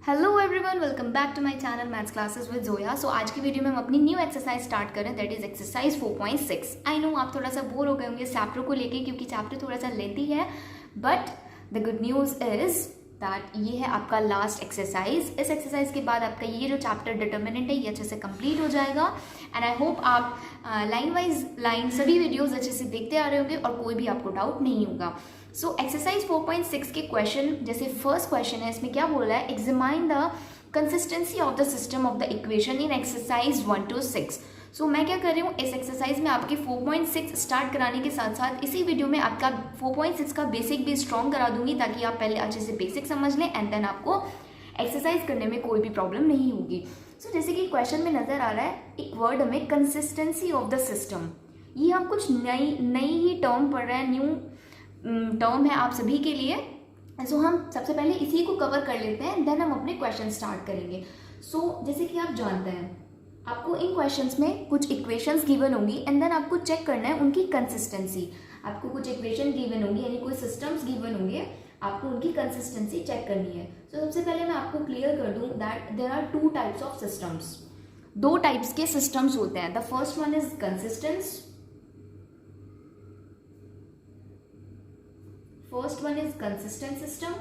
Hello everyone, welcome back to my channel maths classes with Zoya. So आज की video में हम अपनी न्यू एक्सरसाइज स्टार्ट करें, that is exercise 4.6। I know आप थोड़ा सा बोर हो गए होंगे इस चैप्टर को लेके क्योंकि चैप्टर थोड़ा सा लेंथी है, but the good news is that ये है आपका लास्ट एक्सरसाइज। इस एक्सरसाइज के बाद आपका ये जो चैप्टर डिटर्मिनेंट है ये अच्छे से कंप्लीट हो जाएगा एंड आई होप आप लाइन वाइज लाइन सभी वीडियोज अच्छे से देखते आ रहे होंगे और कोई भी आपको डाउट नहीं होगा। सो एक्सरसाइज 4.6 के क्वेश्चन, जैसे फर्स्ट क्वेश्चन है, इसमें क्या बोल रहा है, examine the consistency of the system of the equation in exercise 1 to 6। सो मैं क्या कर रही हूँ, इस एक्सरसाइज में आपके 4.6 स्टार्ट कराने के साथ साथ इसी वीडियो में आपका 4.6 का बेसिक भी स्ट्रॉन्ग करा दूंगी ताकि आप पहले अच्छे से बेसिक समझ लें एंड देन आपको एक्सरसाइज करने में कोई भी प्रॉब्लम नहीं होगी। सो जैसे कि क्वेश्चन में नजर आ रहा है, एक वर्ड हमें कंसिस्टेंसी ऑफ द सिस्टम, ये हम कुछ नई ही टर्म पढ़ रहे हैं, न्यू टर्म है आप सभी के लिए। सो हम सबसे पहले इसी को कवर कर लेते हैं, देन हम अपने क्वेश्चन स्टार्ट करेंगे। सो जैसे कि आप जानते हैं, आपको इन क्वेश्चंस में कुछ इक्वेशंस गिवन होंगी एंड देन आपको चेक करना है उनकी कंसिस्टेंसी। आपको कुछ इक्वेशन गिवन होंगी यानी कोई सिस्टम्स गिवन होंगे, आपको उनकी कंसिस्टेंसी चेक करनी है। सो सबसे पहले मैं आपको क्लियर कर दूं that there are two types of systems. दो टाइप्स के सिस्टम्स होते हैं। The first one is consistence, first one is consistent system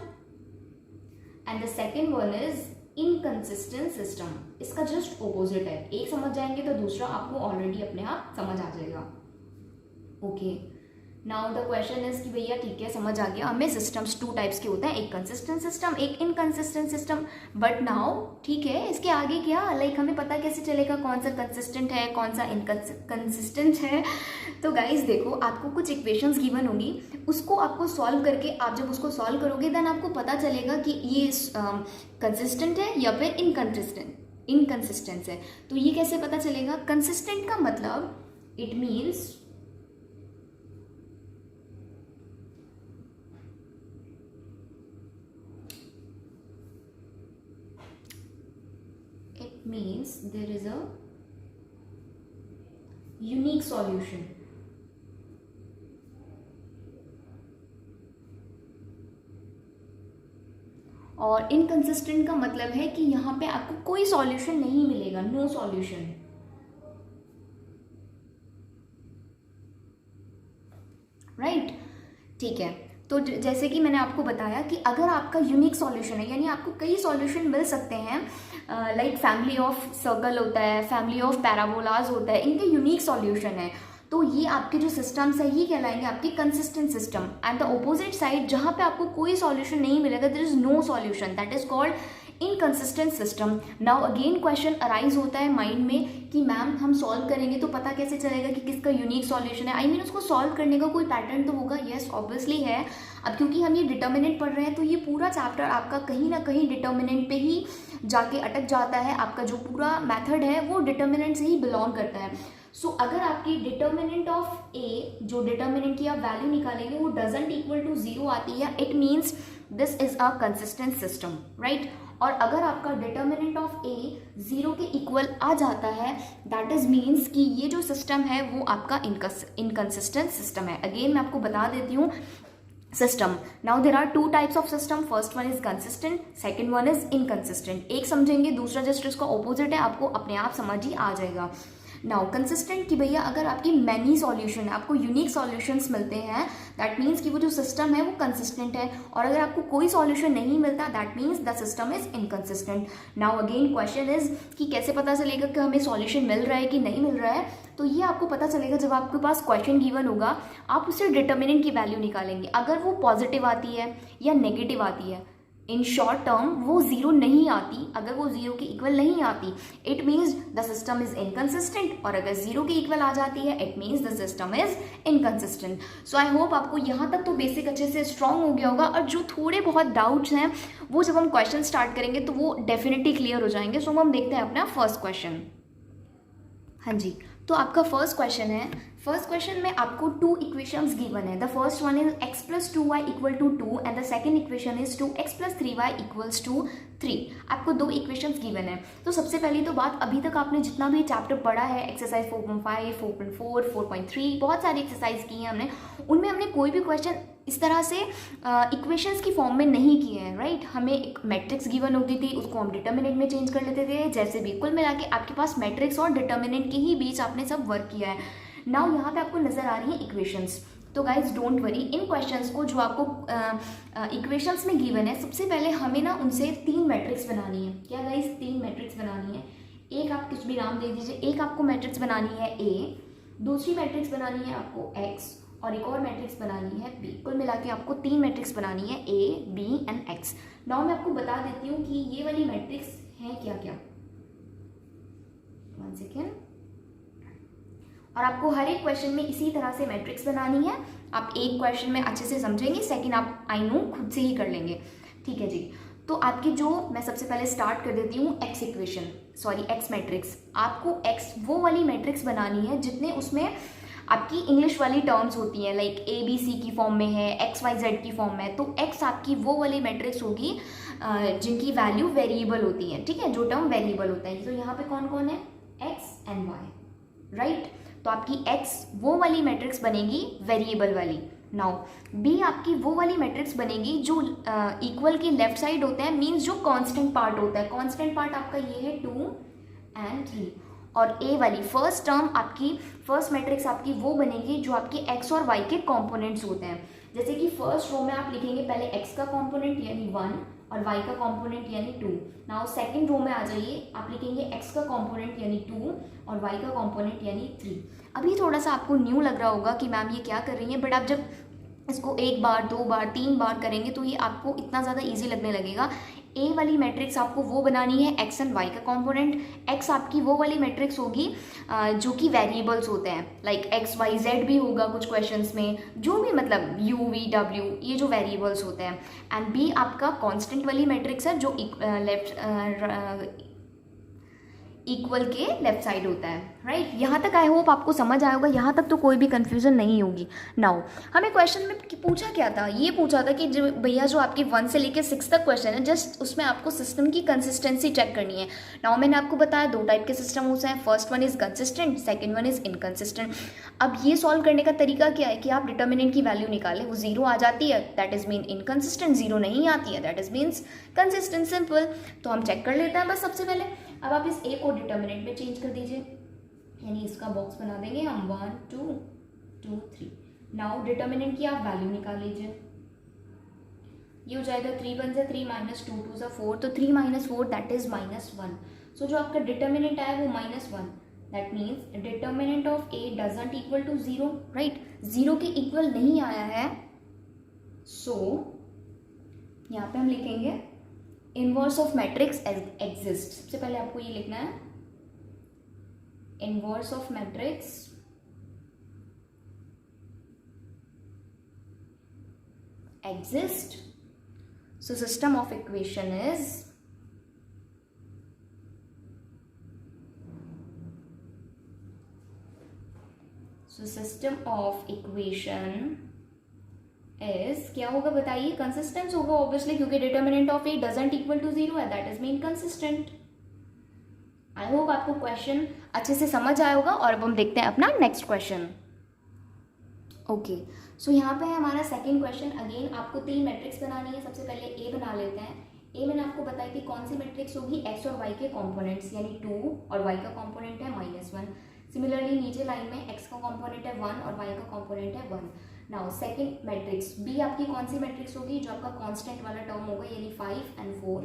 and the second one is inconsistent system। इसका जस्ट ऑपोजिट है, एक समझ जाएंगे तो दूसरा आपको ऑलरेडी अपने आप समझ आ जाएगा। Okay, now the question is कि भैया ठीक है समझ आ गया हमें, सिस्टम्स टू टाइप्स के होते हैं, एक कंसिस्टेंट सिस्टम एक इनकंसिस्टेंट सिस्टम। बट नाउ ठीक है, इसके आगे क्या, लाइक हमें पता कैसे चलेगा कौन सा कंसिस्टेंट है कौन सा इनकंसिस्टेंट है। तो गाइज देखो, आपको कुछ इक्वेशंस गिवन होंगी, उसको आपको सॉल्व करके आप जब उसको सॉल्व करोगे देन आपको पता चलेगा कि ये कंसिस्टेंट है या फिर इनकंसिस्टेंस है। तो ये कैसे पता चलेगा? कंसिस्टेंट का मतलब it means there is a unique solution। और इनकंसिस्टेंट का मतलब है कि यहाँ पे आपको कोई सॉल्यूशन नहीं मिलेगा, नो सॉल्यूशन। राइट, ठीक है। तो जैसे कि मैंने आपको बताया कि अगर आपका यूनिक सॉल्यूशन है यानी आपको कई सॉल्यूशन मिल सकते हैं, लाइक फैमिली ऑफ सर्कल होता है, फैमिली ऑफ पैराबोलाज होता है, इनके यूनिक सॉल्यूशन है, तो ये आपके जो सिस्टम्स है ये कहलाएंगे आपके consistent system. And the opposite side जहाँ पे आपको कोई सॉल्यूशन नहीं मिलेगा, there is no solution, that is called inconsistent system. Now again question arise होता है माइंड में कि मैम हम सॉल्व करेंगे तो पता कैसे चलेगा कि किसका यूनिक सॉल्यूशन है, आई मीन उसको सॉल्व करने का कोई पैटर्न तो होगा। यस ऑब्वियसली है। अब क्योंकि हम ये डिटर्मिनेंट पढ़ रहे हैं तो ये पूरा चैप्टर आपका कहीं ना कहीं डिटर्मिनेंट पे ही जाके अटक जाता है, आपका जो पूरा मैथड है वो डिटर्मिनेंट से ही बिलोंग करता है। सो अगर आपकी डिटर्मिनेंट ऑफ ए, जो डिटर्मिनेंट की आप वैल्यू निकालेंगे वो डजंट इक्वल टू 0 आती है, it means this is a consistent system, right. और अगर आपका डिटर्मिनेंट ऑफ ए 0 के इक्वल आ जाता है, दैट इज मीन्स कि ये जो सिस्टम है वो आपका इनकंसिस्टेंट सिस्टम है। अगेन मैं आपको बता देती हूँ system. Now there are two types of system, first one is consistent, second one is inconsistent. एक समझेंगे दूसरा जस्ट इसका ऑपोजिट है, आपको अपने आप समझ ही आ जाएगा। नाउ कंसिस्टेंट की भैया अगर आपकी मैनी सॉल्यूशन है, आपको यूनिक सॉल्यूशंस मिलते हैं, दैट मीन्स कि वो जो सिस्टम है वो कंसिस्टेंट है। और अगर आपको कोई सॉल्यूशन नहीं मिलता, that means the system is inconsistent. Now again question is कि कैसे पता चलेगा कि हमें सॉल्यूशन मिल रहा है कि नहीं मिल रहा है? तो ये आपको पता चलेगा जब आपके पास क्वेश्चन गिवन होगा, आप उससे डिटर्मिनेंट की वैल्यू निकालेंगे। अगर वो पॉजिटिव आती है या नेगेटिव आती है, इन शॉर्ट टर्म वो 0 नहीं आती, अगर वो 0 के इक्वल नहीं आती, it means the system is inconsistent. और अगर 0 के इक्वल आ जाती है, it means the system is inconsistent. So I hope आपको यहाँ तक तो बेसिक अच्छे से स्ट्रॉन्ग हो गया होगा, और जो थोड़े बहुत डाउट्स हैं वो जब हम क्वेश्चन स्टार्ट करेंगे तो वो डेफिनेटली क्लियर हो जाएंगे। सो हम देखते हैं अपना फर्स्ट क्वेश्चन। हाँ जी, तो आपका फर्स्ट क्वेश्चन है, फर्स्ट क्वेश्चन में आपको टू इक्वेशंस गिवन है। The first one is x plus 2y equal to 2 and the second equation is 2x plus 3y equals to 3। आपको दो इक्वेशंस गिवन है। तो सबसे पहली तो बात, अभी तक आपने जितना भी चैप्टर पढ़ा है, एक्सरसाइज 4.5, 4.4, 4.3, बहुत सारी एक्सरसाइज की है हमने, उनमें हमने कोई भी क्वेश्चन इस तरह से इक्वेशंस की फॉर्म में नहीं किए हैं, राइट। हमें एक मैट्रिक्स गिवन होती थी, उसको हम डिटर्मिनेंट में चेंज कर लेते थे, जैसे भी। कुल मिला के आपके पास मैट्रिक्स और डिटर्मिनेंट के ही बीच आपने सब वर्क किया है। नाउ यहाँ पे आपको नजर आ रही है इक्वेशंस। तो guys don't worry, in questions को जो आपको इक्वेशंस में गिवन है, सबसे पहले हमें ना उनसे 3 मैट्रिक्स बनानी है। क्या गाइज? 3 मैट्रिक्स बनानी है। एक आप कुछ भी नाम दे दीजिए। एक आपको मैट्रिक्स बनानी है ए, दूसरी मैट्रिक्स बनानी है आपको एक्स, और एक और मैट्रिक्स बनानी है बी। कुल मिला के आपको 3 मैट्रिक्स बनानी है, ए, बी एंड एक्स। नाउ मैं आपको बता देती हूँ कि ये वाली मैट्रिक्स है क्या क्या। 1 सेकेंड। और आपको हर एक क्वेश्चन में इसी तरह से मैट्रिक्स बनानी है। आप एक क्वेश्चन में अच्छे से समझेंगे, सेकंड आप आई नो खुद से ही कर लेंगे, ठीक है जी। तो आपकी जो, मैं सबसे पहले स्टार्ट कर देती हूँ x equation, sorry x matrix. आपको एक्स वो वाली मैट्रिक्स बनानी है जितने उसमें आपकी इंग्लिश वाली टर्म्स होती हैं, लाइक ए बी सी की फॉर्म में है, एक्स वाई जेड की फॉर्म में है। तो एक्स आपकी वो वाली मैट्रिक्स होगी जिनकी वैल्यू वेरिएबल होती है, ठीक है, जो टर्म वेरिएबल होता है। तो यहाँ पे कौन कौन है? X and y, right. तो आपकी x वो वाली मैट्रिक्स बनेगी वेरिएबल वाली। नाउ b आपकी वो वाली मैट्रिक्स बनेगी जो इक्वल की लेफ्ट साइड होता है, मींस जो कांस्टेंट पार्ट होता है। कांस्टेंट पार्ट आपका ये है 2 एंड 3। और a वाली फर्स्ट टर्म आपकी, फर्स्ट मैट्रिक्स आपकी वो बनेगी जो आपके x और y के कॉम्पोनेंट्स होते हैं। जैसे कि फर्स्ट रो में आप लिखेंगे पहले x का कॉम्पोनेंट यानी 1 और y का कॉम्पोनेंट यानी 2। नाउ सेकंड रो में आ जाइए, आप लिखेंगे x का कॉम्पोनेंट यानी 2 और y का कॉम्पोनेंट यानी 3। अभी थोड़ा सा आपको न्यू लग रहा होगा कि मैम ये क्या कर रही है, बट आप जब इसको 1 बार 2 बार 3 बार करेंगे तो ये आपको इतना ज़्यादा ईजी लगने लगेगा। ए वाली मैट्रिक्स आपको वो बनानी है एक्स एंड वाई का कॉम्पोनेंट। एक्स आपकी वो वाली मैट्रिक्स होगी जो कि वेरिएबल्स होते हैं, लाइक एक्स वाई जेड भी होगा कुछ क्वेश्चंस में, जो भी मतलब यू वी डब्ल्यू, ये जो वेरिएबल्स होते हैं। एंड बी आपका कांस्टेंट वाली मैट्रिक्स है जो इक्वल के लेफ्ट साइड होता है, राइट। यहाँ तक आई होप आपको समझ आया होगा, यहाँ तक तो कोई भी कंफ्यूजन नहीं होगी। नाउ हमें क्वेश्चन में पूछा क्या था? ये पूछा था कि जो भैया जो आपकी 1 से लेकर 6 तक क्वेश्चन है, जस्ट उसमें आपको सिस्टम की कंसिस्टेंसी चेक करनी है। नाउ मैंने आपको बताया 2 टाइप के सिस्टम होते हैं, first one is consistent, second one is inconsistent. अब ये सॉल्व करने का तरीका क्या है कि आप डिटर्मिनेंट की वैल्यू निकालें, वो 0 आ जाती है दैट इज मीन इनकंसिस्टेंट, 0 नहीं आती है that is means consistent, simple. तो हम चेक कर लेते हैं बस सबसे पहले। अब आप इस ए को डिटर्मिनेंट में चेंज कर दीजिए, यानी इसका बॉक्स बना देंगे हम 1 2 2 3। नाउ डिटर्मिनेंट की आप वैल्यू निकाल लीजिए, ये हो जाएगा 3 1 से 3 माइनस 2 2 से 4, तो 3 माइनस 4 दैट इज -1। सो जो आपका डिटर्मिनेंट आया वो -1, that means determinant of A doesn't equal to 0, right. 0 के इक्वल नहीं आया है, सो यहाँ पे हम लिखेंगे इनवर्स ऑफ मैट्रिक्स एग्जिस्ट। सबसे पहले आपको ये लिखना है, inverse of matrix exist. So system of equation is system of equation is क्या होगा बताइए? कंसिस्टेंस होगा ऑब्वियसली, क्योंकि determinant of A doesn't equal to 0 है, that is mean consistent. I hope आपको क्वेश्चन अच्छे से समझ आया होगा। और अब हम देखते हैं अपना नेक्स्ट क्वेश्चन। ओके, सो यहाँ पे है हमारा सेकंड क्वेश्चन। अगेन आपको 3 मैट्रिक्स बनानी है। सबसे पहले ए बना लेते हैं। ए मैंने आपको बताया कि कौन सी मैट्रिक्स होगी, एक्स और वाई के कॉम्पोनेंट्स, यानी 2 और वाई का कॉम्पोनेंट है -1। सिमिलरली नीचे लाइन में एक्स का कॉम्पोनेंट है 1 और वाई का कॉम्पोनेंट है 1। नाउ सेकंड मैट्रिक्स बी आपकी कौन सी मैट्रिक्स होगी, जो आपका कांस्टेंट वाला टर्म होगा, यानी 5 एंड 4।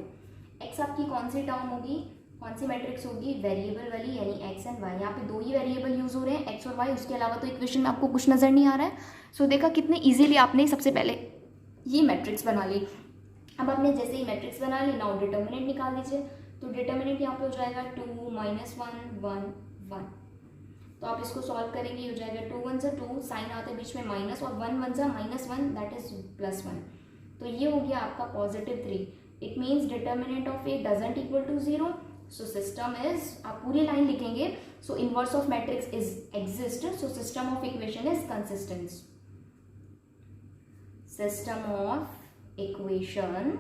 एक्स आपकी कौन सी टर्म होगी, कौन सी मैट्रिक्स होगी, वेरिएबल वाली, यानी एक्स एंड वाई। यहाँ पे 2 ही वेरिएबल यूज हो रहे हैं, एक्स और वाई, उसके अलावा तो इक्वेशन में आपको कुछ नजर नहीं आ रहा है। सो देखा कितने इजीली आपने सबसे पहले ये मैट्रिक्स बना ली। अब आपने जैसे ही मैट्रिक्स बना ली, नाउ डिटर्मिनेंट निकाल दीजिए। तो डिटर्मिनेंट यहाँ पे हो जाएगा 2 -1 1 1। तो आप इसको सॉल्व करेंगे, हो जाएगा 2 1 से 2, साइन आता है बीच में माइनस, और 1 1 से -1 दैट इज +1। तो ये हो गया आपका +3। It means determinant of A doesn't equal to 0। So system is, आप पूरी लाइन लिखेंगे, so inverse of matrix is exist, so system of equation is consistent. System of equation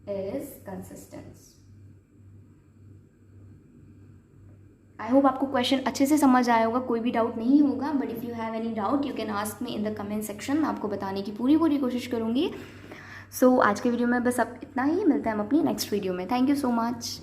is consistent. I hope आपको question अच्छे से समझ आया होगा, कोई भी डाउट नहीं होगा, but if you have any doubt you can ask me in the comment section. मैं आपको बताने की पूरी कोशिश करूँगी। सो आज के वीडियो में बस अब इतना ही, मिलते हैं हम अपनी नेक्स्ट वीडियो में। Thank you so much.